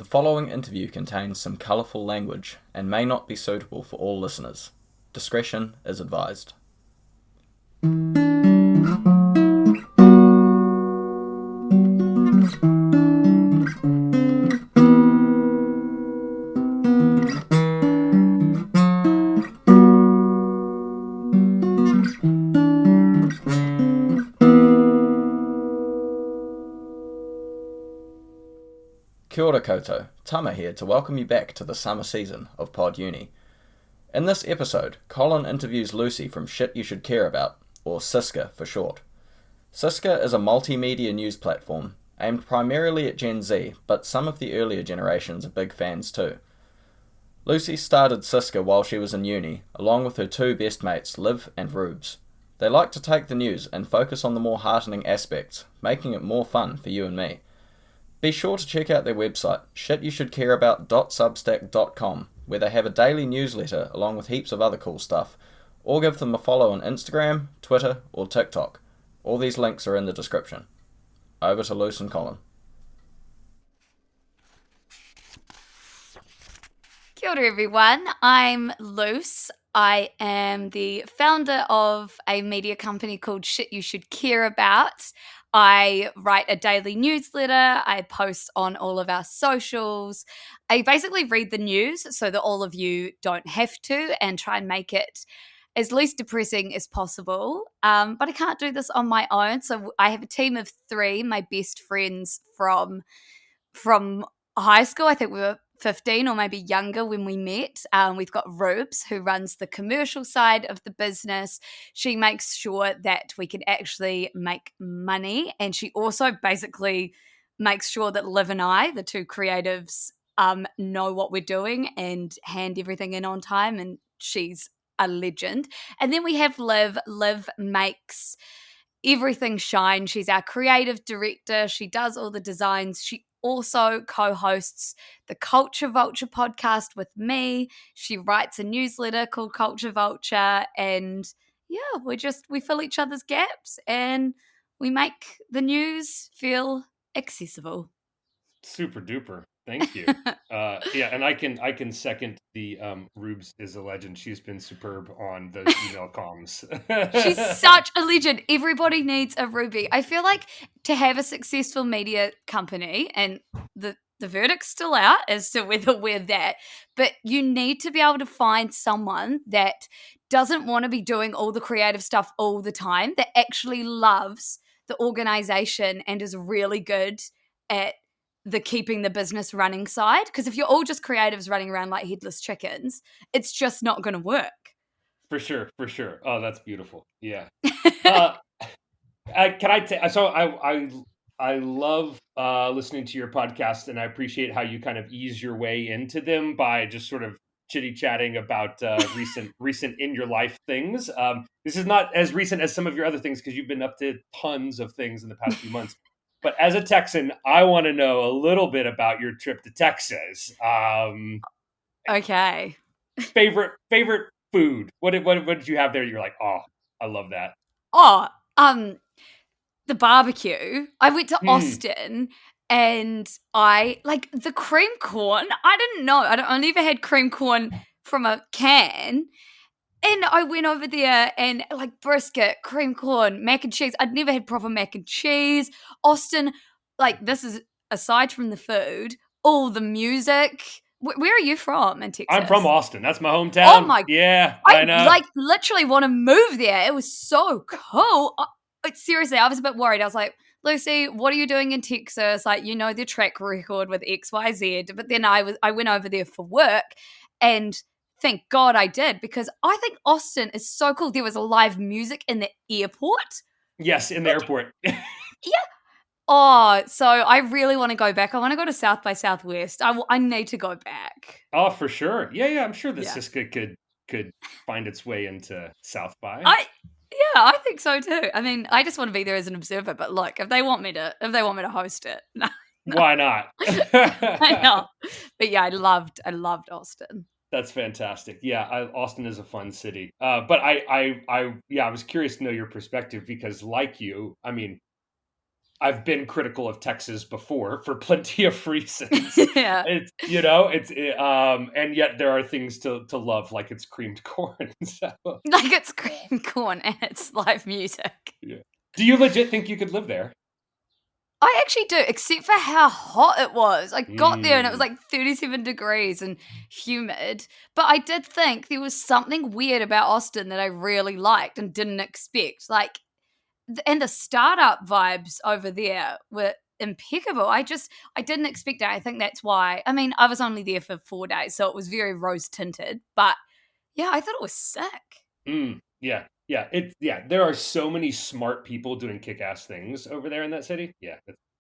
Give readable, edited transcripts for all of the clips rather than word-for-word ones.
following interview contains some colourful language and may not be suitable for all listeners. Discretion is advised. Kia ora koutou, Tama here to welcome you back to the summer season of Pod Uni. In this episode, Collin interviews Lucy from Shit You Should Care About, or SYSCA for short. SYSCA is a multimedia news platform aimed primarily at Gen Z, but some of the earlier generations are big fans too. Lucy started SYSCA while she was in uni, along with her two best mates, Liv and Rubes. They like to take the news and focus on the more heartening aspects, making it more fun for you and me. Be sure to check out their website, shityoushouldcareabout.substack.com, where they have a daily newsletter along with heaps of other cool stuff, or give them a follow on Instagram, Twitter, or TikTok. All these links are in the description. Over to Luce and Collin. Kia ora everyone, I'm Luce. I am the founder of a media company called Shit You Should Care About. I write a daily newsletter. I post on all of our socials. I basically read the news so that all of you don't have to and try and make it as least depressing as possible. But I can't do this on my own. So I have a team of 3, my best friends from high school. I think we were 15 or maybe younger when we met. We've got Rubes, who runs the commercial side of the business. She makes sure that we can actually make money. And she also basically makes sure that Liv and I, the two creatives, know what we're doing and hand everything in on time. And she's a legend. And then we have Liv. Liv makes everything shine. She's our creative director. She does all the designs. She also co-hosts the Culture Vulture podcast with me. She writes a newsletter called Culture Vulture, and yeah, we fill each other's gaps and we make the news feel accessible. Super duper. Thank you. Yeah, and I can second the Rubes is a legend. She's been superb on those email comms. She's such a legend. Everybody needs a Ruby. I feel like to have a successful media company, and the verdict's still out as to whether we're that, but you need to be able to find someone that doesn't want to be doing all the creative stuff all the time, that actually loves the organization and is really good at the keeping the business running side. Because if you're all just creatives running around like headless chickens, it's just not going to work. For sure. Oh, that's beautiful. Yeah. I love listening to your podcast, and I appreciate how you kind of ease your way into them by just sort of chitty chatting about recent in your life things. This is not as recent as some of your other things because you've been up to tons of things in the past few months. But as a Texan, I want to know a little bit about your trip to Texas. Okay. Favorite food. What did you have there? You're like, oh, I love that. Oh, the barbecue. I went to Austin and I like the cream corn. I didn't know. I never had cream corn from a can. And I went over there and like brisket, cream corn, mac and cheese. I'd never had proper mac and cheese. Austin, like this is aside from the food, all the music. Where are you from in Texas? I'm from Austin. That's my hometown. Oh my! Yeah, I know. Like literally want to move there. It was so cool. Seriously, I was a bit worried. I was like, Lucy, what are you doing in Texas? Like, you know, their track record with XYZ. But then I went over there for work, and thank God I did, because I think Austin is so cool. There was a live music in the airport. Yes, in the airport. Yeah. Oh, so I really want to go back. I want to go to South by Southwest. I need to go back. Oh, for sure. Yeah. I'm sure the SYSCA could find its way into South by. I think so too. I mean, I just want to be there as an observer. But look, if they want me to host it, no. Why not? I know. But yeah, I loved Austin. That's fantastic. Yeah, Austin is a fun city. But I was curious to know your perspective because, like you, I mean, I've been critical of Texas before for plenty of reasons. Yeah. It's and yet there are things to love, like it's creamed corn. So Like it's cream corn and it's live music. yeah. Do you legit think you could live there? I actually do, except for how hot it was. I got there and it was Mm. like 37 degrees and humid. But I did think there was something weird about Austin that I really liked and didn't expect. Like, and the startup vibes over there were impeccable. I didn't expect it. I think that's why. I mean, I was only there for 4 days, so it was very rose tinted. But yeah, I thought it was sick. Yeah. There are so many smart people doing kick-ass things over there in that city. Yeah,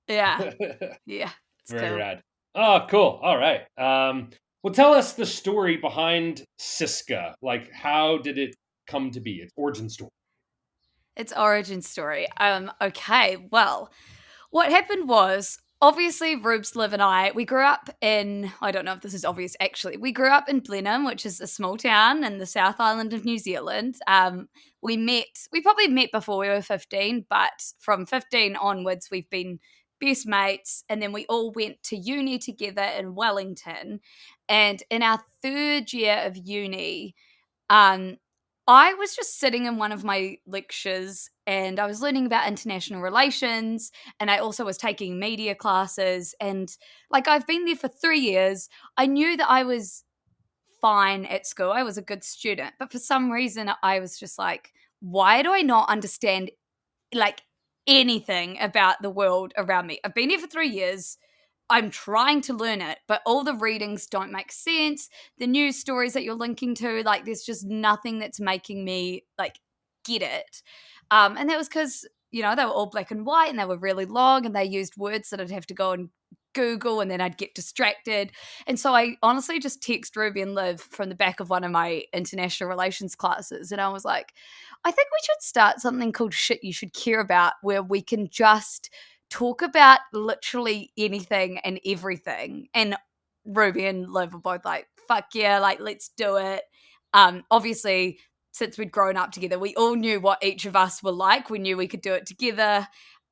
Yeah. it's Yeah. It's very cool. rad. Oh, cool. All right. Well, tell us the story behind SYSCA. Like, how did it come to be? Its origin story. Its origin story. Okay, well, what happened was obviously Rubes, Liv, and we grew up in, I don't know if this is obvious actually, we grew up in Blenheim, which is a small town in the South Island of New Zealand. We probably met before we were 15, but from 15 onwards, we've been best mates. And then we all went to uni together in Wellington. And in our third year of uni, um, I was just sitting in one of my lectures and I was learning about international relations, and I also was taking media classes. And like, I've been there for 3 years. I knew that I was fine at school. I was a good student. But for some reason, I was just like, why do I not understand like anything about the world around me? I've been here for 3 years. I'm trying to learn it, but all the readings don't make sense. The news stories that you're linking to, like, there's just nothing that's making me like get it. And that was because, they were all black and white and they were really long and they used words that I'd have to go and Google and then I'd get distracted. And so I honestly just text Ruby and Liv from the back of one of my international relations classes. And I was like, I think we should start something called Shit You Should Care About, where we can just talk about literally anything and everything. And Ruby and Liv were both like, fuck yeah, like, let's do it. Obviously, since we'd grown up together, we all knew what each of us were like. We knew we could do it together.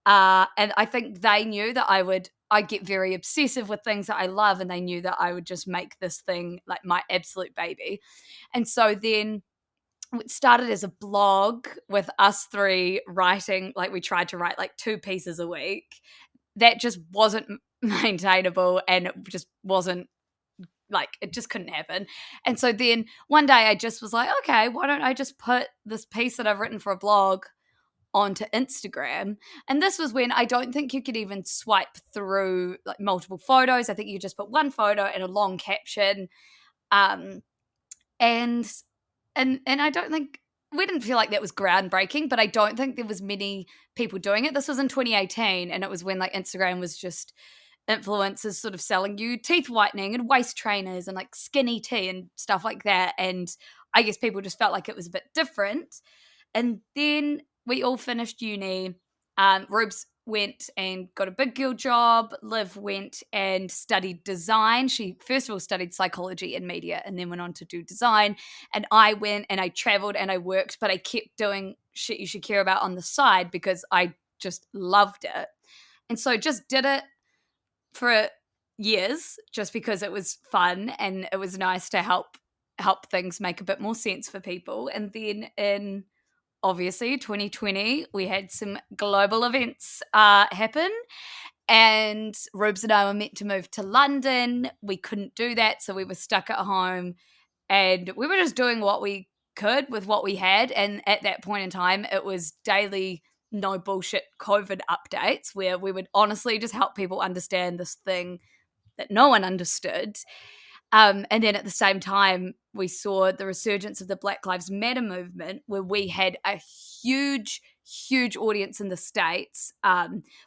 And I think they knew that I get very obsessive with things that I love, and they knew that I would just make this thing like my absolute baby. And so then it started as a blog with us three writing, like we tried to write like 2 pieces a week. That just wasn't maintainable, and it just wasn't, like, it just couldn't happen. And so then one day I just was like, okay, why don't I just put this piece that I've written for a blog onto Instagram? And this was when I don't think you could even swipe through like multiple photos. I think you just put one photo and a long caption. Um, and I don't think, we didn't feel like that was groundbreaking, but I don't think there was many people doing it. This was in 2018, and it was when like Instagram was just influencers sort of selling you teeth whitening and waist trainers and like skinny tea and stuff like that. And I guess people just felt like it was a bit different. And then we all finished uni. Rubes went and got a big girl job. Liv went and studied design. She first of all studied psychology and media and then went on to do design. And I went and I traveled and I worked, but I kept doing Shit You Should Care About on the side because I just loved it. And so just did it for years just because it was fun and it was nice to help things make a bit more sense for people. And then in obviously 2020 we had some global events happen, and Rubes and I were meant to move to London. We couldn't do that, so we were stuck at home and we were just doing what we could with what we had. And at that point in time it was daily no bullshit COVID updates where we would honestly just help people understand this thing that no one understood. And then at the same time, we saw the resurgence of the Black Lives Matter movement, where we had a huge, huge audience in the States,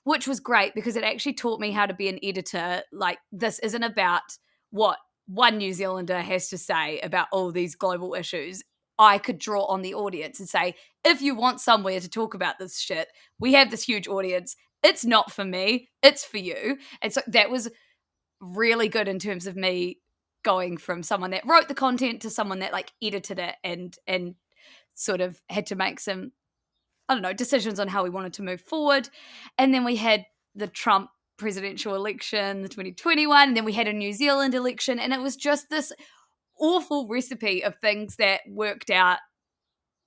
which was great because it actually taught me how to be an editor. Like, this isn't about what one New Zealander has to say about all these global issues. I could draw on the audience and say, if you want somewhere to talk about this shit, we have this huge audience. It's not for me, it's for you. And so that was really good in terms of me going from someone that wrote the content to someone that like edited it and sort of had to make some I don't know, decisions on how we wanted to move forward. And then we had the Trump presidential election, the 2021, and then we had a New Zealand election, and it was just this awful recipe of things that worked out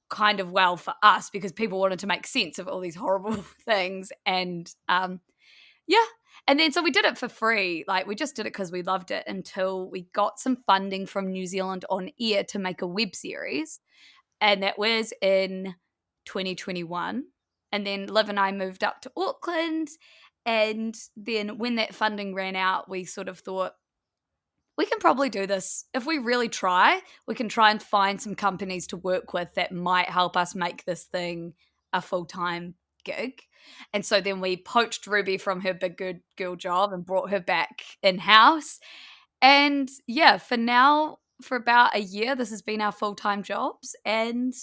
kind of well for us because people wanted to make sense of all these horrible things. And yeah. And then so we did it for free. Like we just did it because we loved it until we got some funding from New Zealand On Air to make a web series. And that was in 2021. And then Liv and I moved up to Auckland. And then when that funding ran out, we sort of thought, we can probably do this. If we really try, we can try and find some companies to work with that might help us make this thing a full-time gig. And so then we poached Ruby from her big good girl job and brought her back in-house. And yeah, for now, for about a year, this has been our full-time jobs, and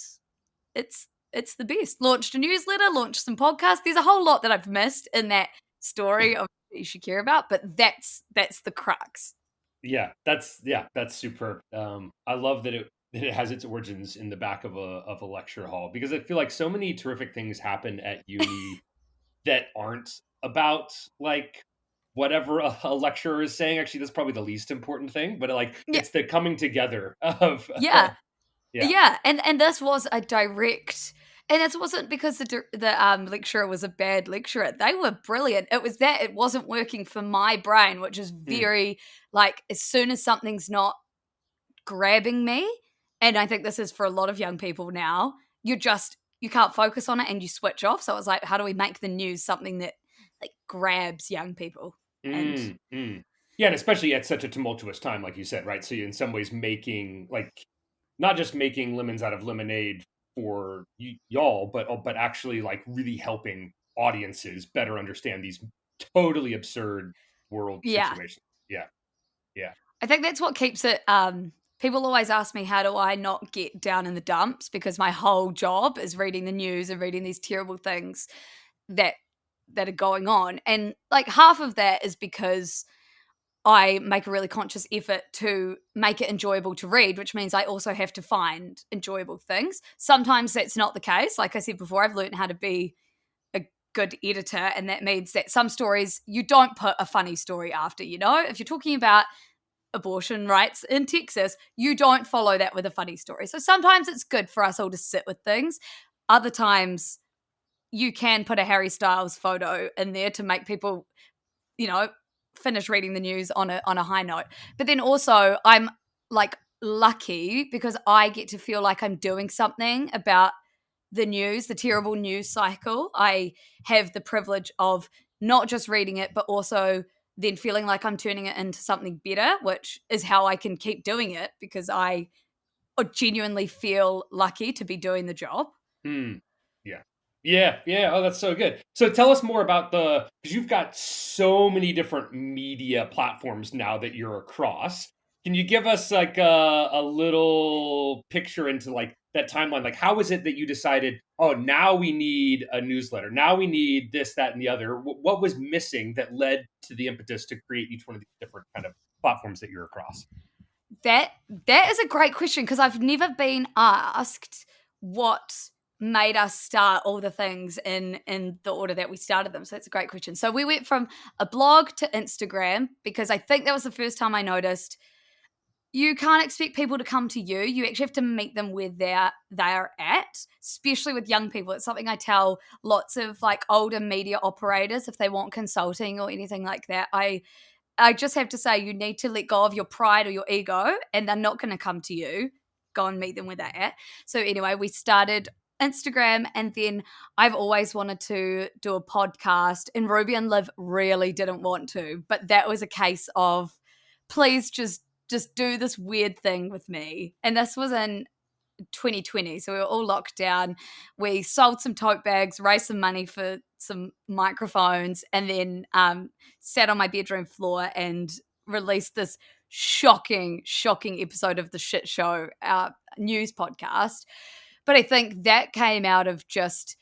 it's the best. Launched a newsletter, launched some podcasts. There's a whole lot that I've missed in that story of what you should care about, but that's the crux. Yeah, that's superb. I love that it has its origins in the back of a lecture hall, because I feel like so many terrific things happen at uni that aren't about like whatever a lecturer is saying. Actually, that's probably the least important thing, but like it's the coming together of yeah. Yeah. And this was a direct, and it wasn't because the lecturer was a bad lecturer. They were brilliant. It was that it wasn't working for my brain, which is very like, as soon as something's not grabbing me, and I think this is for a lot of young people now, you can't focus on it and you switch off. So it was like, how do we make the news something that like grabs young people? And yeah, and especially at such a tumultuous time, like you said, right? So you're in some ways making like, not just making lemons out of lemonade for y'all, but actually like really helping audiences better understand these totally absurd world situations. Yeah. I think that's what keeps it. People always ask me, how do I not get down in the dumps? Because my whole job is reading the news and reading these terrible things that are going on. And like half of that is because I make a really conscious effort to make it enjoyable to read, which means I also have to find enjoyable things. Sometimes that's not the case. Like I said before, I've learned how to be a good editor, and that means that some stories you don't put a funny story after, you know? If you're talking about abortion rights in Texas, you don't follow that with a funny story. So sometimes it's good for us all to sit with things. Other times you can put a Harry Styles photo in there to make people, you know, finish reading the news on a high note. But then also I'm like lucky because I get to feel like I'm doing something about the news, the terrible news cycle. I have the privilege of not just reading it, but also then feeling like I'm turning it into something better, which is how I can keep doing it, because I genuinely feel lucky to be doing the job. Yeah. Oh, that's so good. So tell us more about because you've got so many different media platforms now that you're across. Can you give us like a little picture into like that timeline? Like, how is it that you decided, oh, now we need a newsletter. Now we need this, that, and the other. What was missing that led to the impetus to create each one of these different kind of platforms that you're across? That is a great question, because I've never been asked what made us start all the things in the order that we started them. So that's a great question. So we went from a blog to Instagram, because I think that was the first time I noticed you can't expect people to come to you. You actually have to meet them where they're at, especially with young people. It's something I tell lots of like older media operators if they want consulting or anything like that. I just have to say, you need to let go of your pride or your ego, and they're not going to come to you. Go and meet them where they're at. So anyway, we started Instagram, and then I've always wanted to do a podcast, and Ruby and Liv really didn't want to, but that was a case of, please just do this weird thing with me. And this was in 2020, so we were all locked down. We sold some tote bags, raised some money for some microphones, and then sat on my bedroom floor and released this shocking episode of the Shit Show, our news podcast. But I think that came out of just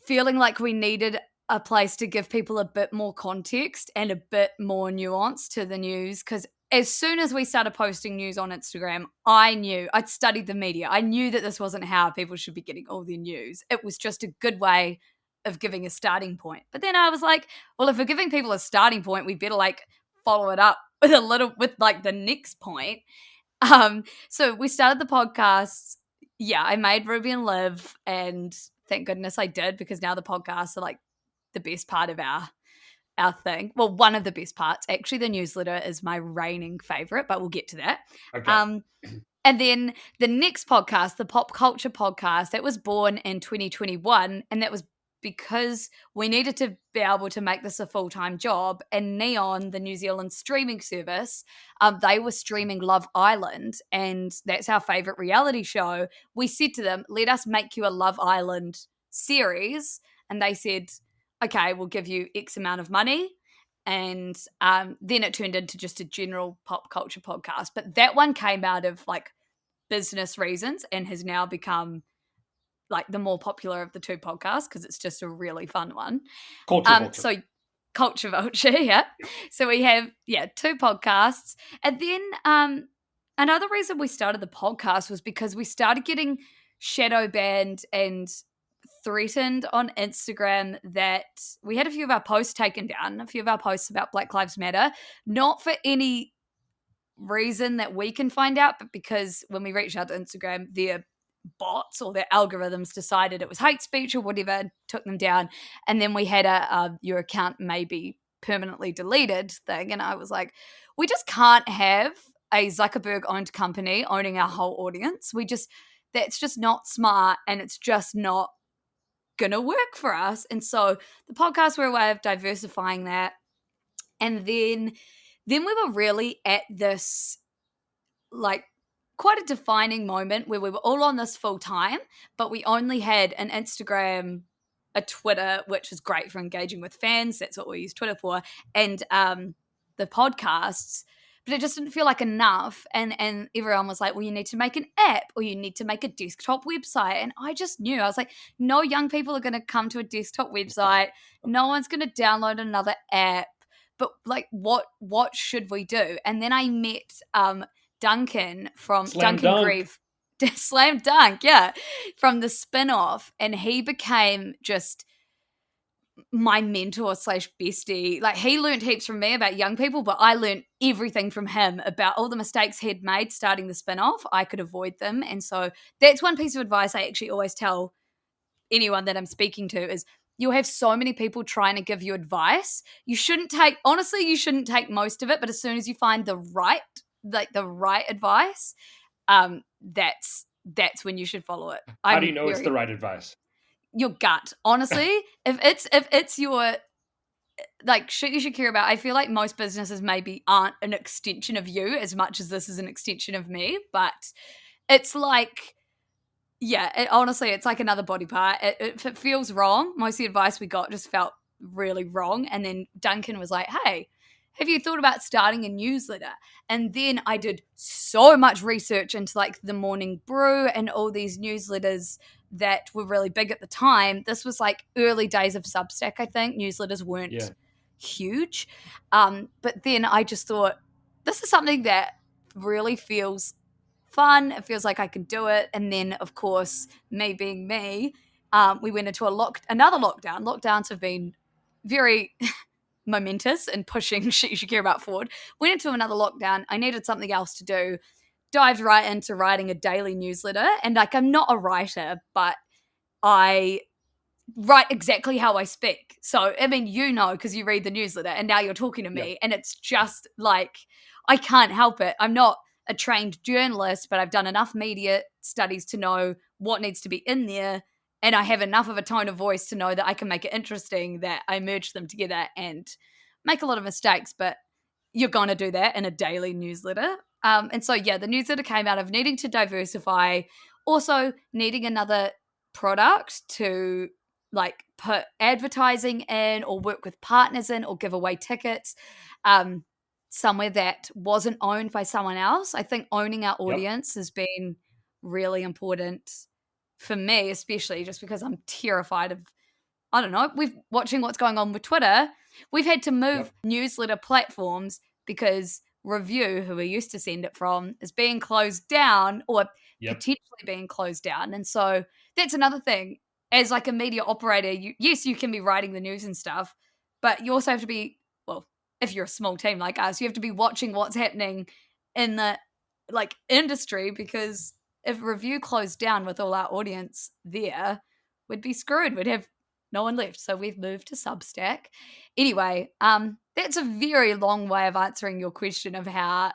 feeling like we needed a place to give people a bit more context and a bit more nuance to the news, because as soon as we started posting news on Instagram, I knew, I'd studied the media. I knew that this wasn't how people should be getting all their news. It was just a good way of giving a starting point. But then I was like, well, if we're giving people a starting point, we better like follow it up with like the next point. So we started the podcast. Yeah, I made Ruby and Liv, and thank goodness I did, because now the podcasts are like the best part of our thing. Well, one of the best parts. Actually, the newsletter is my reigning favorite, but we'll get to that. Okay. And then the next podcast, the Pop Culture Podcast, that was born in 2021, and that was because we needed to be able to make this a full-time job. And Neon, the New Zealand streaming service, they were streaming Love Island, and that's our favorite reality show. We said to them, let us make you a Love Island series. And they said, okay, we'll give you X amount of money. And then it turned into just a general pop culture podcast. But that one came out of like business reasons and has now become like the more popular of the two podcasts, because it's just a really fun one. Culture Vulture. So Culture Vulture, yeah. So we have, two podcasts. And then another reason we started the podcast was because we started getting shadow banned and threatened on Instagram that we had a few of our posts taken down, a few of our posts about Black Lives Matter, not for any reason that we can find out, but because when we reached out to Instagram, their bots or their algorithms decided it was hate speech or whatever and took them down. And then we had your account may be permanently deleted thing. And I was like, we just can't have a Zuckerberg owned company owning our whole audience. That's just not smart, and it's just not gonna work for us. And so the podcasts were a way of diversifying that. And then we were really at this like quite a defining moment where we were all on this full time, but we only had an Instagram, a Twitter, which is great for engaging with fans. That's what we use Twitter for, and the podcasts. But it just didn't feel like enough. And everyone was like, well, you need to make an app, or you need to make a desktop website. And I just knew, I was like, no young people are going to come to a desktop website. No one's going to download another app. But like, what should we do? And then I met Duncan from Duncan Grieve. Slam Dunk, yeah, from the spin-off. And he became just my mentor / bestie. Like, he learned heaps from me about young people, but I learned everything from him about all the mistakes he'd made starting the spin-off. I could avoid them. And so that's one piece of advice I actually always tell anyone that I'm speaking to is you'll have so many people trying to give you advice. You shouldn't take most of it, but as soon as you find the right advice, that's when you should follow it. How do you know it's the right advice? Your gut, honestly. if it's your like shit you should care about, I feel like most businesses maybe aren't an extension of you as much as this is an extension of me, but it's like, honestly, it's like another body part. If it feels wrong, most of the advice we got just felt really wrong. And then Duncan was like, hey, have you thought about starting a newsletter? And then I did so much research into like the Morning Brew and all these newsletters that were really big at the time. This was like early days of Substack, I think. Newsletters weren't huge. But then I just thought, this is something that really feels fun. It feels like I can do it. And then, of course, me being me, we went into another lockdown. Lockdowns have been very momentous and pushing shit you should care about forward. Went into another lockdown. I needed something else to do. Dived right into writing a daily newsletter. And like, I'm not a writer, but I write exactly how I speak. So, I mean, because you read the newsletter and now you're talking to me, and it's just like, I can't help it. I'm not a trained journalist, but I've done enough media studies to know what needs to be in there. And I have enough of a tone of voice to know that I can make it interesting, that I merge them together and make a lot of mistakes, but you're going to do that in a daily newsletter. And so, the newsletter came out of needing to diversify, also needing another product to like put advertising in or work with partners in or give away tickets, somewhere that wasn't owned by someone else. I think owning our audience has been really important for me, especially just because I'm terrified of, I don't know, watching what's going on with Twitter. We've had to move newsletter platforms because Review, who we used to send it from, is being closed down or Yep. potentially being closed down. And so that's another thing. As like a media operator, yes, you can be writing the news and stuff, but you also have to be, well, if you're a small team like us, you have to be watching what's happening in the like industry, because if Review closed down with all our audience there, we'd be screwed. We'd have no one left. So we've moved to Substack. Anyway, that's a very long way of answering your question of how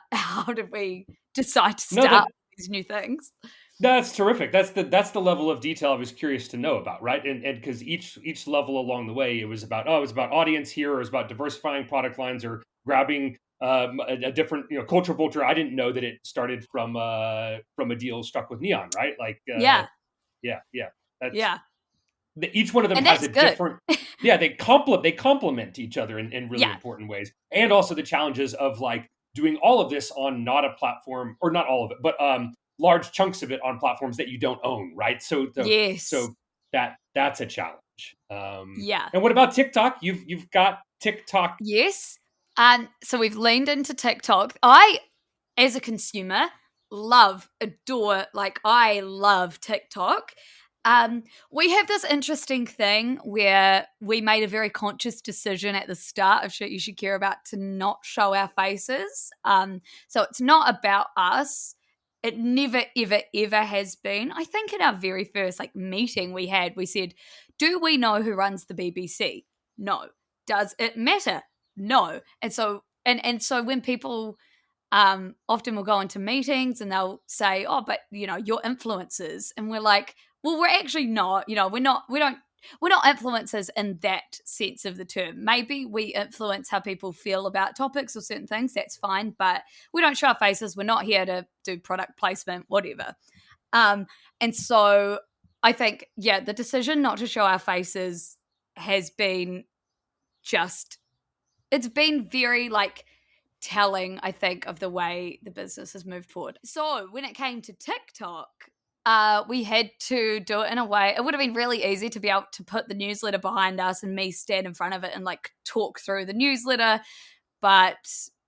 did we decide to start these new things. That's terrific. That's the level of detail I was curious to know about, right? And because each level along the way, it was about audience here, or it was about diversifying product lines, or grabbing a different culture vulture. I didn't know that it started from a deal struck with Neon, right? Like yeah. That's Yeah. each one of them And has that's a good. different. Yeah, they complement each other in really Yeah. important ways, and also the challenges of like doing all of this on not a platform, or not all of it, but large chunks of it on platforms that you don't own, right? So Yes. that's a challenge. Yeah. And what about TikTok? You've got TikTok. Yes. So we've leaned into TikTok. I, as a consumer, adore, like I love TikTok. We have this interesting thing where we made a very conscious decision at the start of Shit You Should Care About to not show our faces. So it's not about us. It never, ever, ever has been. I think in our very first like meeting we said, do we know who runs the BBC? No. Does it matter? No. And so when people often will go into meetings and they'll say, oh, but you're influencers, and we're like, well, we're actually not. We're not influencers in that sense of the term. Maybe we influence how people feel about topics or certain things. That's fine, but we don't show our faces. We're not here to do product placement, whatever. And so I think, the decision not to show our faces has been it's been very like telling, I think, of the way the business has moved forward. So when it came to TikTok, we had to do it in a way. It would have been really easy to be able to put the newsletter behind us and me stand in front of it and like talk through the newsletter, but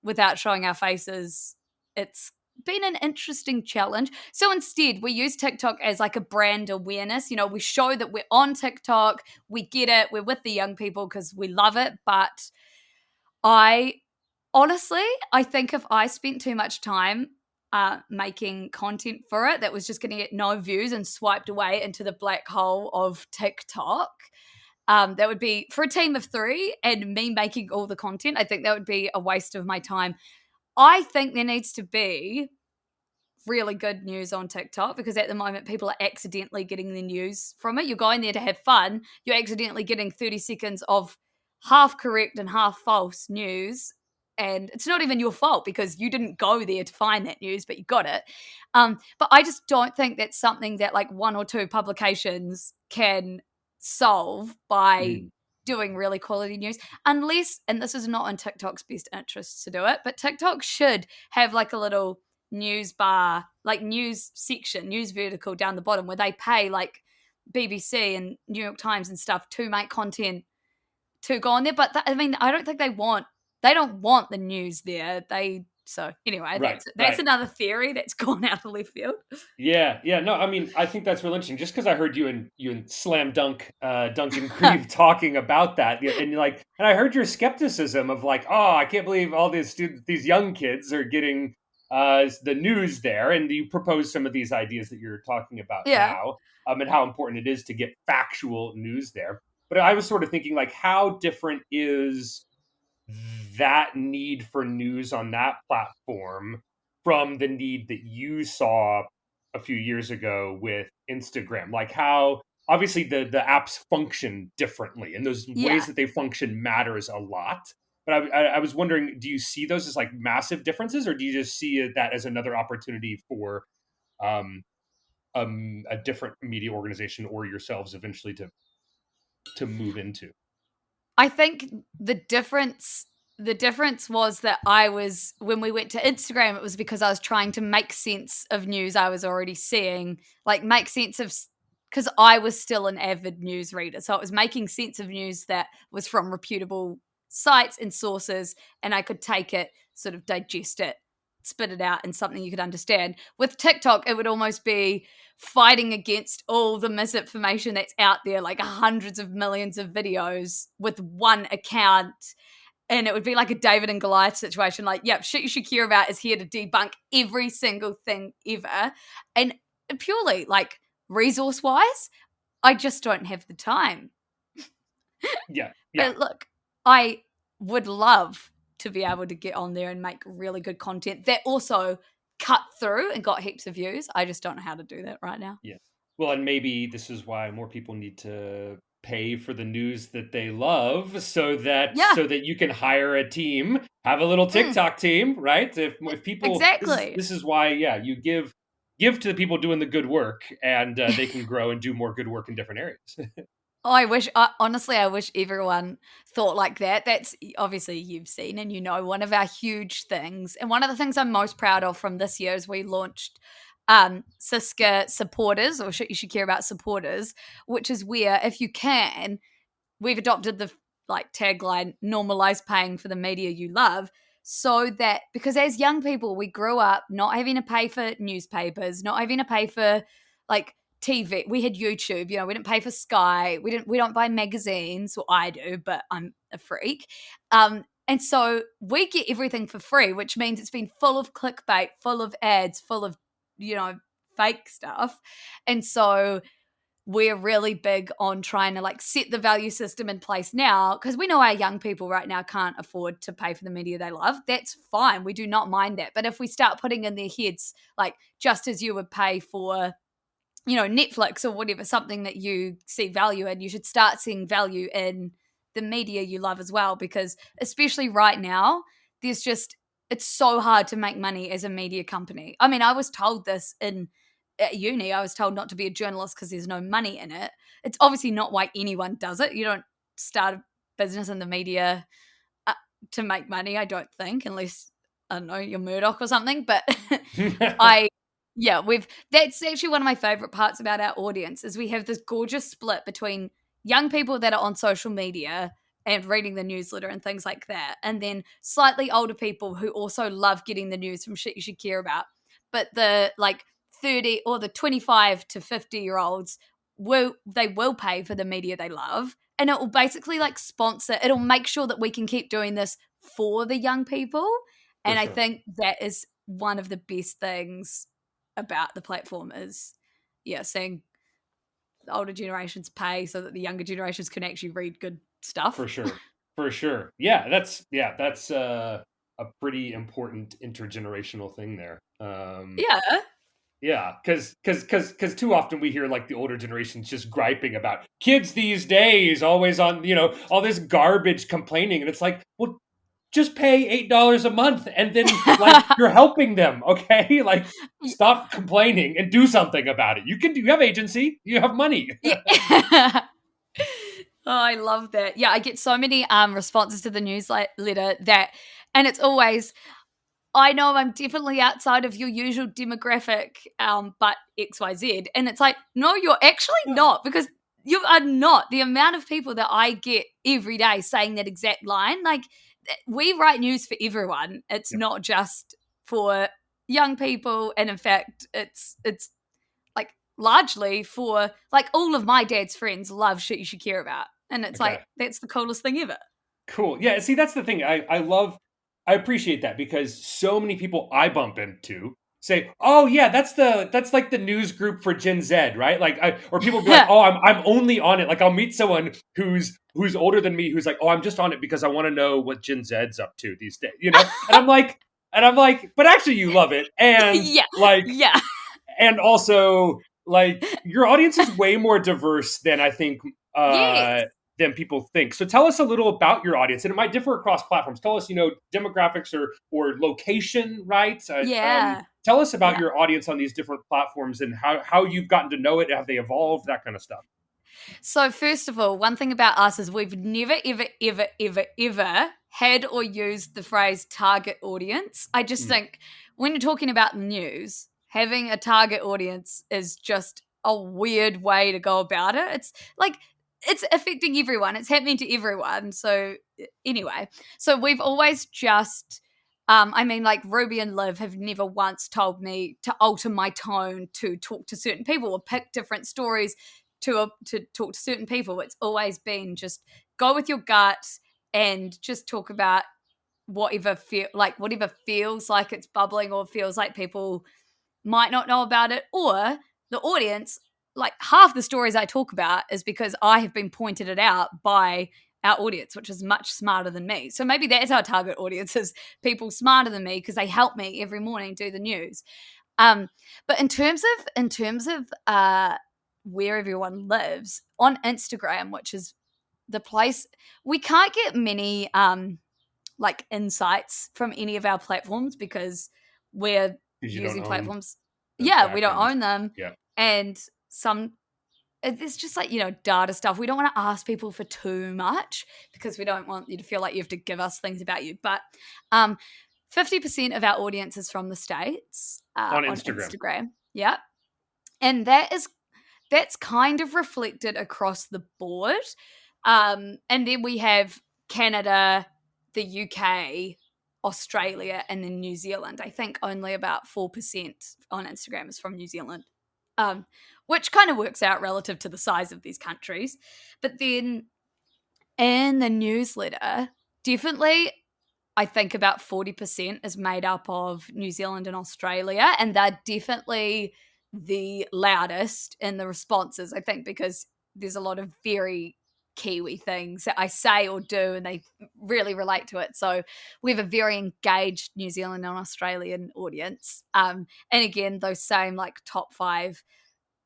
without showing our faces, it's been an interesting challenge. So instead, we use TikTok as like a brand awareness. We show that we're on TikTok, we get it, we're with the young people because we love it, but I think if I spent too much time making content for it that was just going to get no views and swiped away into the black hole of TikTok, that would be, for a team of 3 and me making all the content, I think that would be a waste of my time. I think there needs to be really good news on TikTok, because at the moment people are accidentally getting the news from it. You're going there to have fun. You're accidentally getting 30 seconds of half correct and half false news. And it's not even your fault because you didn't go there to find that news, but you got it. But I just don't think that's something that like 1 or 2 publications can solve by doing really quality news, unless, and this is not in TikTok's best interests to do it, but TikTok should have like a little news bar, like news section, news vertical down the bottom, where they pay like BBC and New York Times and stuff to make content to go on there. But I don't think they don't want the news there. So anyway, that's another theory that's gone out of left field. Yeah. No, I mean, I think that's really interesting. Just because I heard you and Slam Dunk, Duncan Grieve talking about that, and I heard your skepticism of like, oh, I can't believe all these young kids are getting the news there, and you propose some of these ideas that you're talking about now, and how important it is to get factual news there. But I was sort of thinking, like, how different is that need for news on that platform from the need that you saw a few years ago with Instagram? Like, how obviously the apps function differently, and those ways that they function matters a lot. But I was wondering, do you see those as like massive differences, or do you just see that as another opportunity for a different media organization or yourselves eventually to move into? I think the difference was that when we went to Instagram, it was because I was trying to make sense of news I was already seeing, like make sense of, because I was still an avid news reader. So it was making sense of news that was from reputable sites and sources, and I could take it, sort of digest it, spit it out in something you could understand. With TikTok, it would almost be fighting against all the misinformation that's out there, like hundreds of millions of videos with one account. And it would be like a David and Goliath situation. Like, yep, shit you should care about is here to debunk every single thing ever. And purely, like, resource-wise, I just don't have the time. Yeah. But look, I would love to be able to get on there and make really good content that also cut through and got heaps of views. I just don't know how to do that right now. Yeah. Well, and maybe this is why more people need to pay for the news that they love, so that you can hire a team, have a little TikTok team, right? If people exactly, this is why you give to the people doing the good work, and they can grow and do more good work in different areas. Honestly, I wish everyone thought like that. That's obviously, you've seen and one of our huge things. And one of the things I'm most proud of from this year is we launched SYSCA supporters, or shit you should care about supporters, which is where, if you can, we've adopted the tagline, normalize paying for the media you love. So that, because as young people, we grew up not having to pay for newspapers, not having to pay for TV. We had YouTube, we didn't pay for Sky. We don't buy magazines. Well, I do, but I'm a freak. And so we get everything for free, which means it's been full of clickbait, full of ads, full of, fake stuff. And so we're really big on trying to set the value system in place now, because we know our young people right now can't afford to pay for the media they love. That's fine. We do not mind that. But if we start putting in their heads, just as you would pay for Netflix or whatever, something that you see value in, you should start seeing value in the media you love as well. Because especially right now, it's so hard to make money as a media company. I mean, I was told this at uni. I was told not to be a journalist because there's no money in it. It's obviously not why anyone does it. You don't start a business in the media to make money, I don't think, unless, I don't know, you're Murdoch or something. But that's actually one of my favorite parts about our audience, is we have this gorgeous split between young people that are on social media and reading the newsletter and things like that, and then slightly older people who also love getting the news from shit you should care about. But the 30 or the 25 to 50-year-olds will pay for the media they love, and it will basically sponsor, it'll make sure that we can keep doing this for the young people. And I think that is one of the best things about the platform, is seeing the older generations pay so that the younger generations can actually read good stuff. For sure. Yeah, that's a pretty important intergenerational thing there. Yeah, because too often we hear the older generations just griping about kids these days, always on all this garbage complaining, and it's well, just pay $8 a month, and then you're helping them, okay? Stop complaining and do something about it. You have agency, you have money. Yeah. Oh, I love that. Yeah, I get so many responses to the newsletter and it's always, I know I'm definitely outside of your usual demographic, but XYZ. And it's no, you're actually not, because you are not. The amount of people that I get every day saying that exact line, we write news for everyone. It's not just for young people. And in fact, it's largely for all of my dad's friends love shit you should care about. And it's that's the coolest thing ever. Cool. Yeah. See, that's the thing. I appreciate that, because so many people I bump into say, "Oh yeah, that's the news group for Gen Z, right?" Or people be like, "Oh, I'm only on it." I'll meet someone who's older than me, who's like, "Oh, I'm just on it because I want to know what Gen Z's up to these days," And I'm like, but actually, you love it, and and also your audience is way more diverse than I think. Than people think. So tell us a little about your audience, and it might differ across platforms. Tell us, demographics or location, right? Tell us about your audience on these different platforms, and how you've gotten to know it, have they evolved, that kind of stuff. So first of all, one thing about us is we've never, ever, ever, ever, ever had or used the phrase target audience. I just think when you're talking about news, having a target audience is just a weird way to go about it. It's it's affecting everyone. It's happening to everyone. So anyway, so we've always just, like Ruby and Liv have never once told me to alter my tone to talk to certain people or pick different stories to talk to certain people. It's always been just go with your gut and just talk about whatever feels like it's bubbling or feels like people might not know about it, or the audience. Like half the stories I talk about is because I have been pointed it out by our audience, which is much smarter than me. So maybe that's our target audience, is people smarter than me because they help me every morning do the news. But in terms of where everyone lives on Instagram, which is the place, we can't get many like insights from any of our platforms because we're using platforms. Yeah, we don't own them. Yeah. And it's just like, data stuff. We don't want to ask people for too much because we don't want you to feel like you have to give us things about you. But 50% of our audience is from the States on Instagram. Yeah. And that's kind of reflected across the board. And then we have Canada, the UK, Australia, and then New Zealand. I think only about 4% on Instagram is from New Zealand, which kind of works out relative to the size of these countries. But then in the newsletter, definitely I think about 40% is made up of New Zealand and Australia, and they're definitely the loudest in the responses, I think, because there's a lot of very Kiwi things that I say or do, and they really relate to it. So we have a very engaged New Zealand and Australian audience. And again, those same like top 5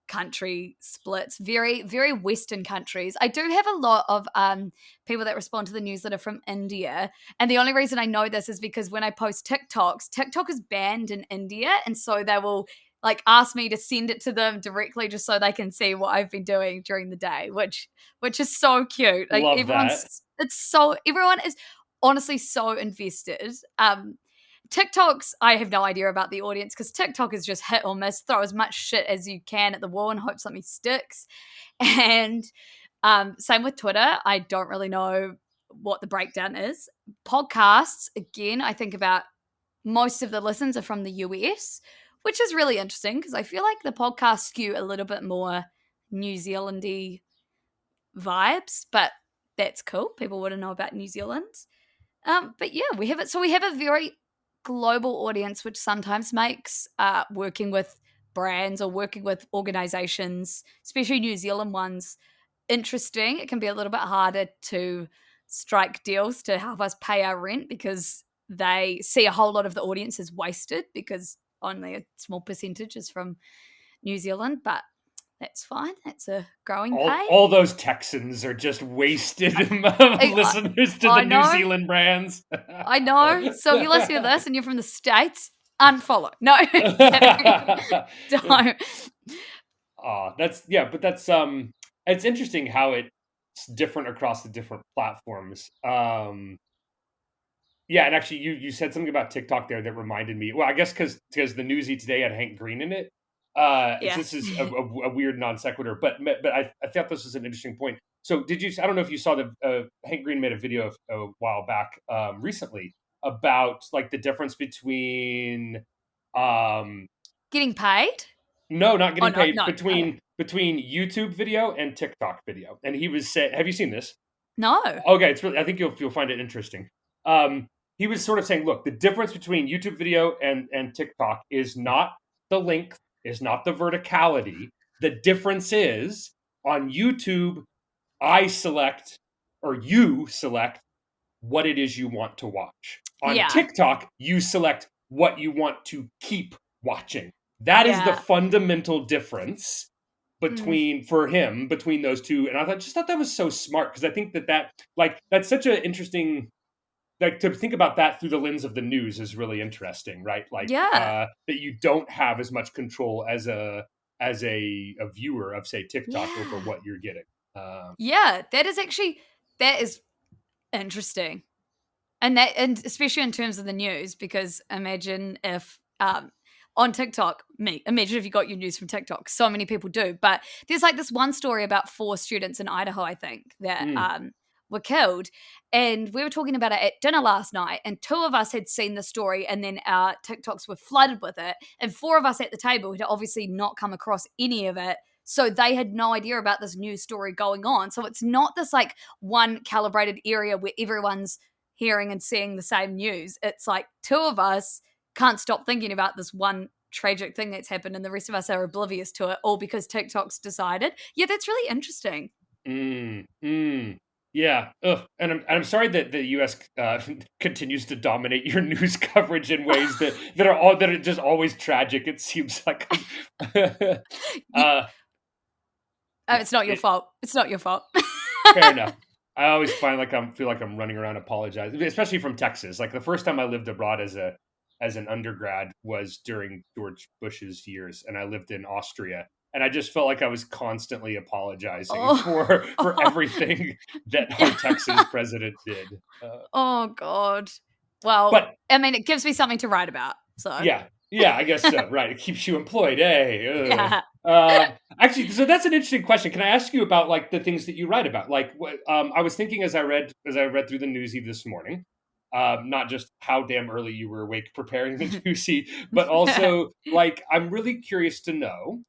country splits, very, very Western countries. I do have a lot of people that respond to the newsletter from India. And the only reason I know this is because when I post TikToks, TikTok is banned in India. And so they will like ask me to send it to them directly just so they can see what I've been doing during the day, which is so cute. Like Love everyone is honestly so invested. TikToks, I have no idea about the audience because TikTok is just hit or miss. Throw as much shit as you can at the wall and hope something sticks. And same with Twitter. I don't really know what the breakdown is. Podcasts, again, I think about most of the listens are from the US, which is really interesting because I feel like the podcasts skew a little bit more New Zealand-y vibes, but that's cool. People want to know about New Zealand. But yeah, we have it. So we have a very global audience, which sometimes makes working with brands or working with organizations, especially New Zealand ones, interesting. It can be a little bit harder to strike deals to help us pay our rent because they see a whole lot of the audience is wasted because only a small percentage is from New Zealand, but that's fine. That's a growing pain. All those Texans are just wasted listeners to the New Zealand brands. I know. So if you listen to this and you're from the States, unfollow. No. Don't. But it's interesting how it's different across the different platforms. Yeah, and actually you said something about TikTok there that reminded me. Well, I guess because the Newsy today had Hank Green in it. Yeah. This is a weird non sequitur, but I thought this was an interesting point. So I don't know if you saw Hank Green made a video a while back recently about like the difference between getting paid? No, not getting paid. No. Between YouTube video and TikTok video. And he was saying, have you seen this? No. Okay, it's really, I think you'll find it interesting. He was sort of saying, look, the difference between YouTube video and TikTok is not the length, is not the verticality. The difference is on YouTube, you select what it is you want to watch. On TikTok, you select what you want to keep watching. That is the fundamental difference for him between those two. And I thought that was so smart because I think that's such an interesting, like, to think about that through the lens of the news is really interesting, right? Like, that you don't have as much control as a viewer of, say, TikTok over what you're getting. That is interesting. And especially in terms of the news, because imagine if on TikTok, imagine if you got your news from TikTok. So many people do. But there's like this one story about 4 students in Idaho, I think, that were killed. And we were talking about it at dinner last night, and 2 of us had seen the story, and then our TikToks were flooded with it. And 4 of us at the table had obviously not come across any of it. So they had no idea about this news story going on. So it's not this like one calibrated area where everyone's hearing and seeing the same news. It's like 2 of us can't stop thinking about this one tragic thing that's happened, and the rest of us are oblivious to it, all because TikTok's decided. Yeah, that's really interesting. Yeah. Ugh. And I'm sorry that the U.S. Continues to dominate your news coverage in ways that are just always tragic. It seems like. It's not your fault. It's not your fault. Fair enough. I always feel like I'm running around apologizing, especially from Texas. Like the first time I lived abroad as an undergrad was during George Bush's years, and I lived in Austria. And I just felt like I was constantly apologizing for everything that our Texas president did. Oh, God. Well, but, I mean, it gives me something to write about. So yeah, I guess so. Right. It keeps you employed. Hey. Yeah. Actually, so that's an interesting question. Can I ask you about like the things that you write about? Like, I was thinking as I read through the newsy this morning, not just how damn early you were awake preparing the newsy, but also like I'm really curious to know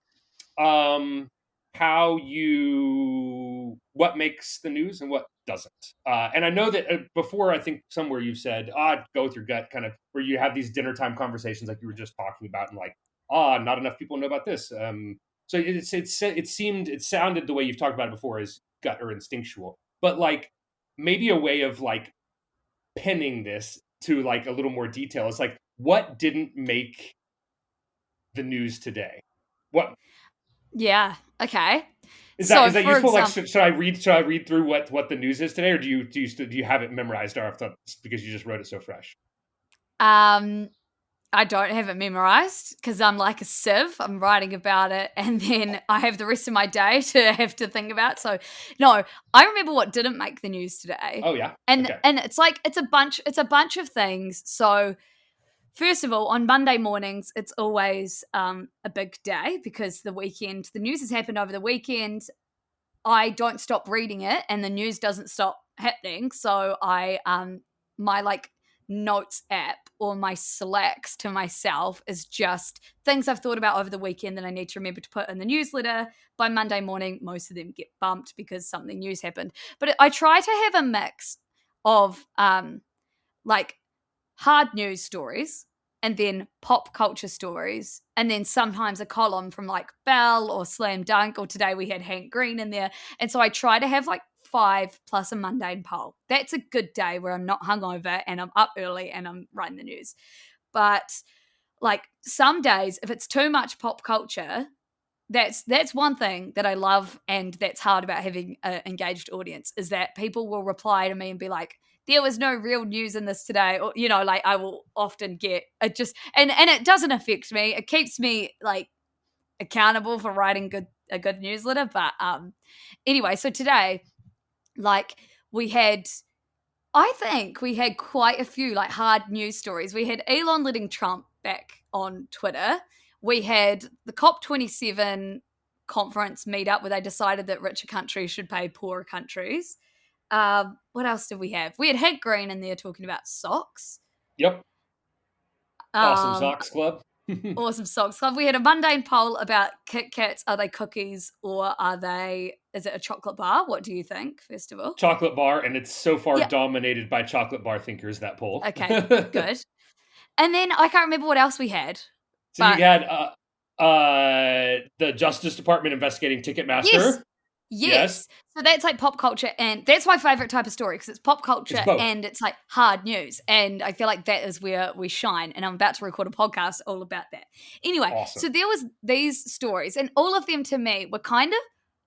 what makes the news and what doesn't. And I know that before, I think somewhere you said, go with your gut, kind of where you have these dinner time conversations like you were just talking about, and like, not enough people know about this. So it sounded the way you've talked about it before as gut or instinctual, but like maybe a way of like pinning this to like a little more detail. It's like, what didn't make the news today? What? Yeah. Okay. Is that useful? Like, should I read through what the news is today, or do you have it memorized because you just wrote it so fresh? I don't have it memorized because I'm like a sieve. I'm writing about it, and then I have the rest of my day to have to think about. So, no, I remember what didn't make the news today. Oh yeah, and it's like it's a bunch of things. So, first of all, on Monday mornings, it's always a big day because the news has happened over the weekend. I don't stop reading it, and the news doesn't stop happening. So I my like notes app or my Slacks to myself is just things I've thought about over the weekend that I need to remember to put in the newsletter. By Monday morning, most of them get bumped because something news happened. But I try to have a mix of like hard news stories and then pop culture stories, and then sometimes a column from like Bell or Slam Dunk, or today we had Hank Green in there. And so I try to have like 5 plus a mundane poll. That's a good day where I'm not hungover and I'm up early and I'm writing the news. But like some days, if it's too much pop culture, that's one thing that I love, and that's hard about having an engaged audience, is that people will reply to me and be like, there was no real news in this today, or like I will often get it just and it doesn't affect me. It keeps me like accountable for writing a good newsletter. But anyway, so today, like I think we had quite a few like hard news stories. We had Elon letting Trump back on Twitter. We had the COP27 conference meetup where they decided that richer countries should pay poorer countries. What else did we have? We had Hank Green in there talking about socks. Yep. Awesome Socks Club. Awesome Socks Club. We had a mundane poll about Kit Kats. Are they cookies or is it a chocolate bar? What do you think, first of all? Chocolate bar, and it's so far dominated by chocolate bar thinkers, that poll. Okay, good. And then I can't remember what else we had. So you had the Justice Department investigating Ticketmaster. Yes. So that's like pop culture, and that's my favorite type of story because it's pop culture and it's like hard news. And I feel like that is where we shine. And I'm about to record a podcast all about that. Anyway, awesome. So there was these stories, and all of them to me were kind of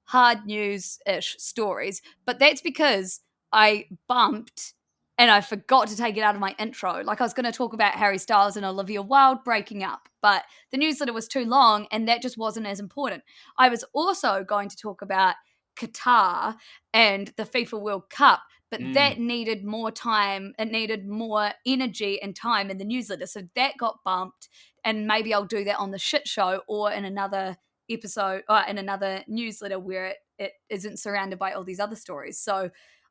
hard news-ish stories, but that's because I bumped and I forgot to take it out of my intro. Like I was going to talk about Harry Styles and Olivia Wilde breaking up, but the newsletter was too long and that just wasn't as important. I was also going to talk about Qatar and the FIFA World Cup, but that needed more time. It needed more energy and time in the newsletter. So that got bumped. and maybe I'll do that on the shit show or in another episode or in another newsletter where it isn't surrounded by all these other stories. So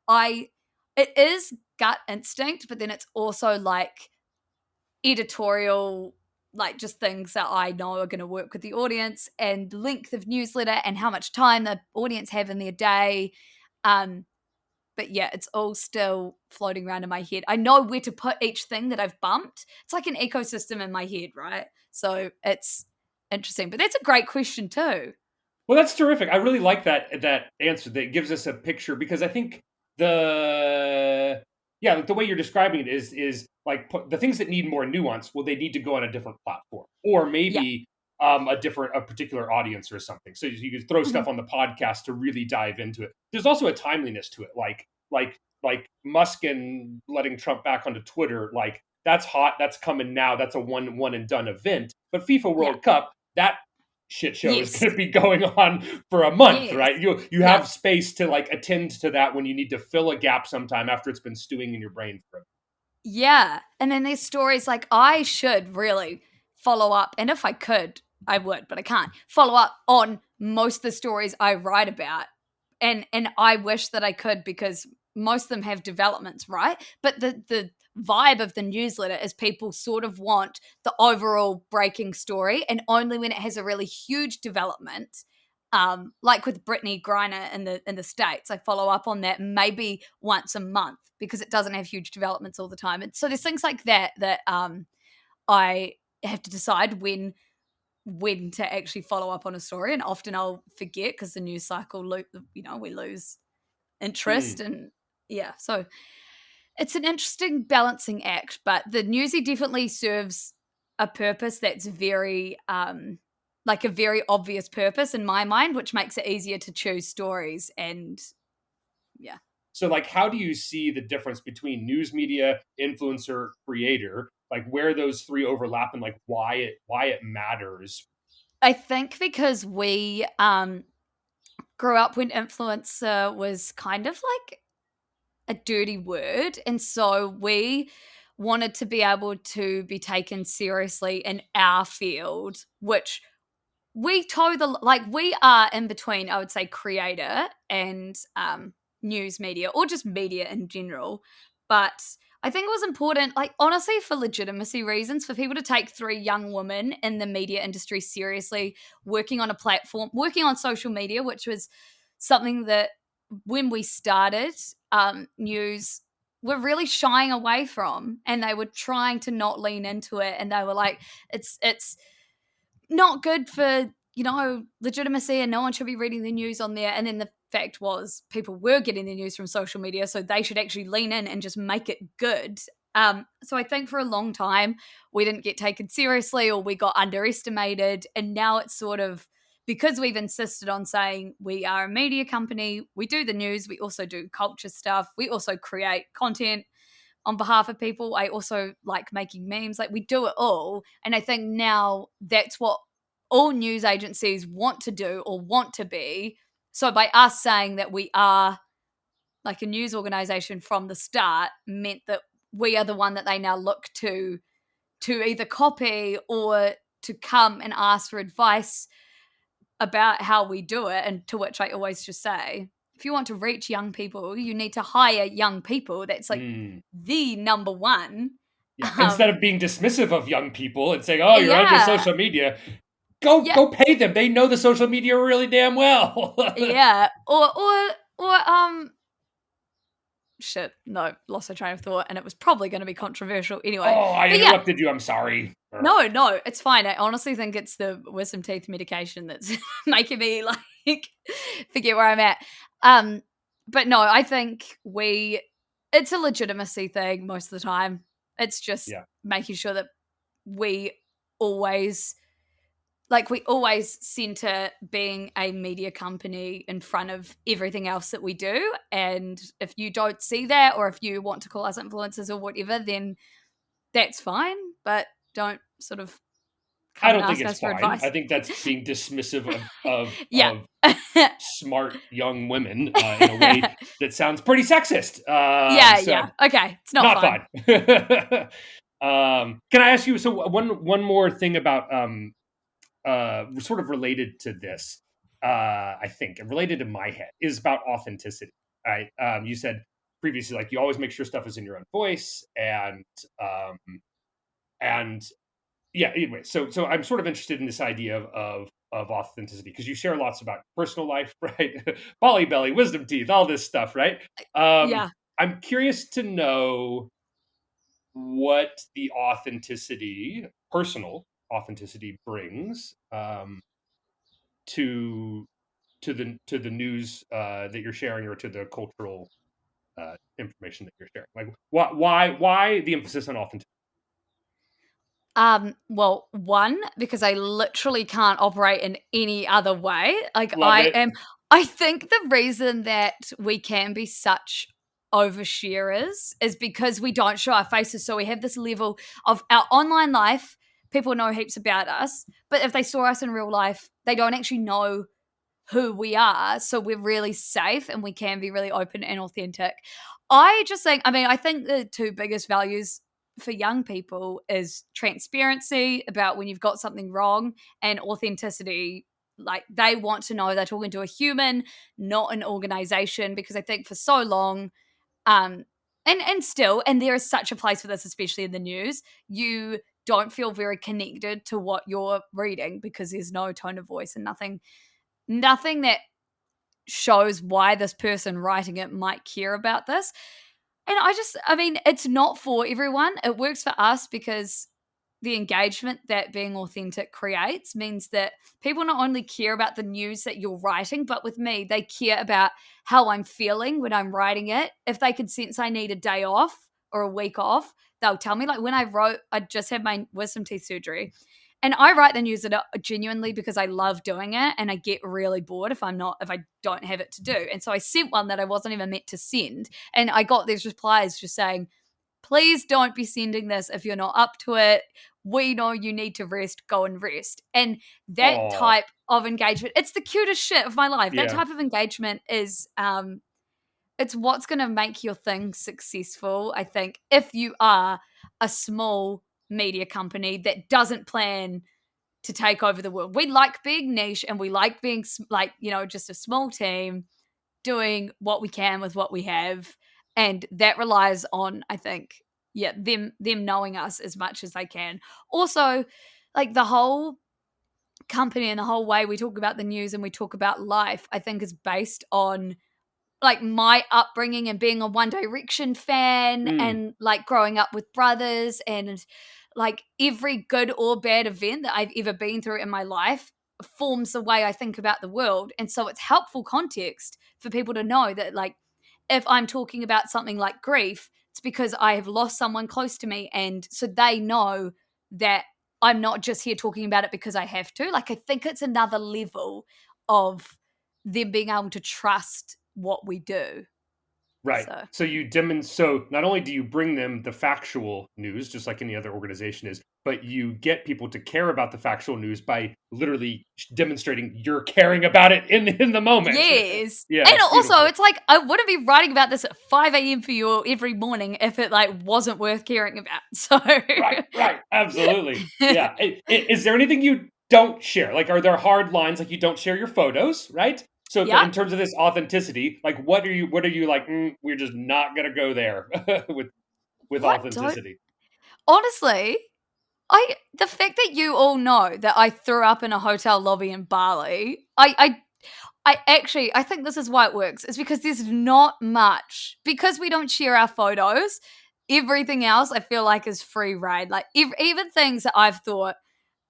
it is gut instinct, but then it's also like editorial, like just things that I know are going to work with the audience, and length of newsletter and how much time the audience have in their day. But yeah, it's all still floating around in my head. I know where to put each thing that I've bumped. It's like an ecosystem in my head, right? So it's interesting. But that's a great question too. Well, that's terrific. I really like that answer. That gives us a picture, because I think the way you're describing it is like the things that need more nuance. Well, they need to go on a different platform, or maybe a particular audience or something. So you could throw stuff on the podcast to really dive into it. There's also a timeliness to it, like Musk and letting Trump back onto Twitter. Like that's hot. That's coming now. That's a one and done event. But FIFA World Cup, that shit show is going to be going on for a month, right? You have space to like attend to that when you need to fill a gap sometime after it's been stewing in your brain for a bit. Yeah. And then there's stories like I should really follow up, and if I could, I would, but I can't follow up on most of the stories I write about. And I wish that I could, because most of them have developments, right? But the vibe of the newsletter is people sort of want the overall breaking story, and only when it has a really huge development, like with Brittany Griner in the States, I follow up on that maybe once a month, because it doesn't have huge developments all the time. And so there's things like that I have to decide when to actually follow up on a story, and often I'll forget because the news cycle, we lose interest, and so it's an interesting balancing act. But the newsy definitely serves a purpose that's very like a very obvious purpose in my mind, which makes it easier to choose stories. And so like, how do you see the difference between news media, influencer, creator, like where those three overlap, and like why it matters? I think because we grew up when influencer was kind of like a dirty word, and so we wanted to be able to be taken seriously in our field, which we we are in between, I would say, creator and news media, or just media in general. But I think it was important, like honestly, for legitimacy reasons, for people to take three young women in the media industry seriously, working on a platform, working on social media, which was something that when we started news were really shying away from, and they were trying to not lean into it, and they were like, it's not good for legitimacy, and no one should be reading the news on there. And then the fact was, people were getting the news from social media, so they should actually lean in and just make it good. So I think for a long time we didn't get taken seriously, or we got underestimated, and now it's sort of, because we've insisted on saying we are a media company, we do the news, we also do culture stuff, we also create content on behalf of people. I also like making memes, like we do it all. And I think now that's what all news agencies want to do or want to be. So by us saying that we are like a news organization from the start meant that we are the one that they now look to either copy or to come and ask for advice about how we do it. And to which I always just say, if you want to reach young people, you need to hire young people. That's like the number one. Yeah. Instead of being dismissive of young people and saying, oh, you're under social media, go pay them. They know the social media really damn well. Or shit, no, lost my train of thought, and it was probably going to be controversial anyway. Oh, I interrupted you. I'm sorry. No, it's fine. I honestly think it's the wisdom teeth medication that's making me like forget where I'm at. But no, I think it's a legitimacy thing most of the time. It's just making sure that we always center being a media company in front of everything else that we do. And if you don't see that, or if you want to call us influencers or whatever, then that's fine. But don't sort of I don't think it's fine. Advice. I think that's being dismissive of smart young women in a way that sounds pretty sexist. Okay, it's not fine. Can I ask you, so one more thing about sort of related to this, I think, and related to my head, is about authenticity. Right? You said previously, like, you always make sure stuff is in your own voice, and yeah. Anyway, so I'm sort of interested in this idea of authenticity, because you share lots about personal life, right? Bolly belly, wisdom teeth, all this stuff, right? Yeah. I'm curious to know what the personal authenticity, brings to the news that you're sharing, or to the cultural information that you're sharing. Like, why the emphasis on authenticity? Well, one, because I literally can't operate in any other way. Like Love it. I think the reason that we can be such oversharers is because we don't show our faces. So we have this level of our online life. People know heaps about us, but if they saw us in real life, they don't actually know who we are. So we're really safe and we can be really open and authentic. I think the two biggest values for young people is transparency about when you've got something wrong, and authenticity. Like, they want to know they're talking to a human, not an organization, because I think for so long, and there is such a place for this, especially in the news, you don't feel very connected to what you're reading because there's no tone of voice and nothing that shows why this person writing it might care about this. And it's not for everyone. It works for us because the engagement that being authentic creates means that people not only care about the news that you're writing, but with me, they care about how I'm feeling when I'm writing it. If they could sense I need a day off or a week off, they'll tell me. Like, when I just had my wisdom teeth surgery, and I write the news genuinely because I love doing it, and I get really bored if I don't have it to do. And so I sent one that I wasn't even meant to send, and I got these replies just saying, please don't be sending this if you're not up to it. We know you need to rest, go and rest. And that Oh, type of engagement, it's the cutest shit of my life. That yeah. type of engagement is it's what's going to make your thing successful. I think if you are a small media company that doesn't plan to take over the world. We like being niche, and we like being just a small team doing what we can with what we have. And that relies on, I think, yeah, them knowing us as much as they can. Also, like, the whole company and the whole way we talk about the news and we talk about life, I think, is based on like my upbringing and being a One Direction fan, Mm, and like growing up with brothers, and like every good or bad event that I've ever been through in my life forms the way I think about the world. And so it's helpful context for people to know that, like, if I'm talking about something like grief, it's because I have lost someone close to me, and so they know that I'm not just here talking about it because I have to. Like, I think it's another level of them being able to trust what we do. right. So So so not only do you bring them the factual news, just like any other organization is, but you get people to care about the factual news by literally demonstrating you're caring about it in the moment. yes. Yeah, And it's also, beautiful. it's like, I wouldn't be writing about this at 5 a.m. for you every morning if it like wasn't worth caring about. So Right, absolutely. Yeah. Is there anything you don't share? Like, are there hard lines, like you don't share your photos, right? So yeah. in terms of this authenticity, like, what are you like, we're just not gonna go there with What don't authenticity. honestly, the fact that you all know that I threw up in a hotel lobby in Bali, I think this is why it works. It's because there's not much, because we don't share our photos. Everything else I feel like is free reign. Like, even things that I've thought,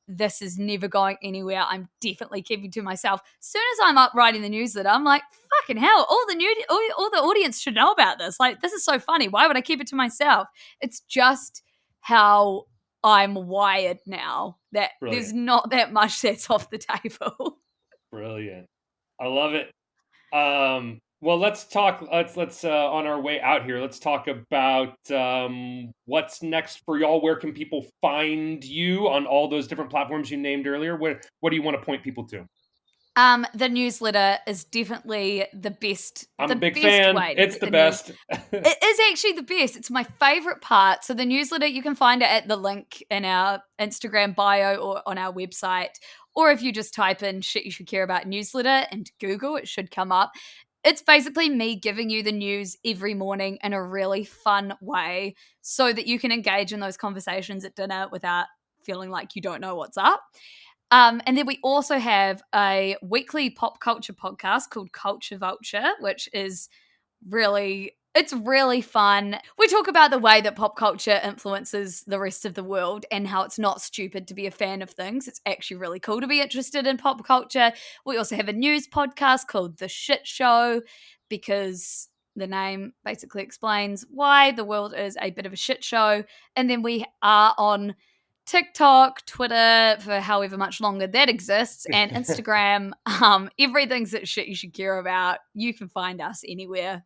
this is never going anywhere, I'm definitely keeping to myself. As soon as I'm up writing the newsletter, I'm like, fucking hell, all the audience should know about this. Like, this is so funny. Why would I keep it to myself? It's just how I'm wired now, that there's Brilliant. not that much that's off the table. Brilliant. I love it. Well, let's talk. Let's on our way out here. Let's talk about what's next for y'all. Where can people find you on all those different platforms you named earlier? What do you want to point people to? The newsletter is definitely the best. I'm the a big best fan. way to It's get the news. best. It is actually the best. It's my favorite part. So the newsletter, you can find it at the link in our Instagram bio or on our website. Or if you just type in shit you should care about newsletter into Google, it should come up. It's basically me giving you the news every morning in a really fun way so that you can engage in those conversations at dinner without feeling like you don't know what's up. And then we also have a weekly pop culture podcast called Culture Vulture, which is it's really fun. We talk about the way that pop culture influences the rest of the world and how it's not stupid to be a fan of things. It's actually really cool to be interested in pop culture. We also have a news podcast called The Shit Show because the name basically explains why the world is a bit of a shit show. And then we are on TikTok, Twitter, for however much longer that exists, and Instagram. Everything's that shit you should care about. You can find us anywhere.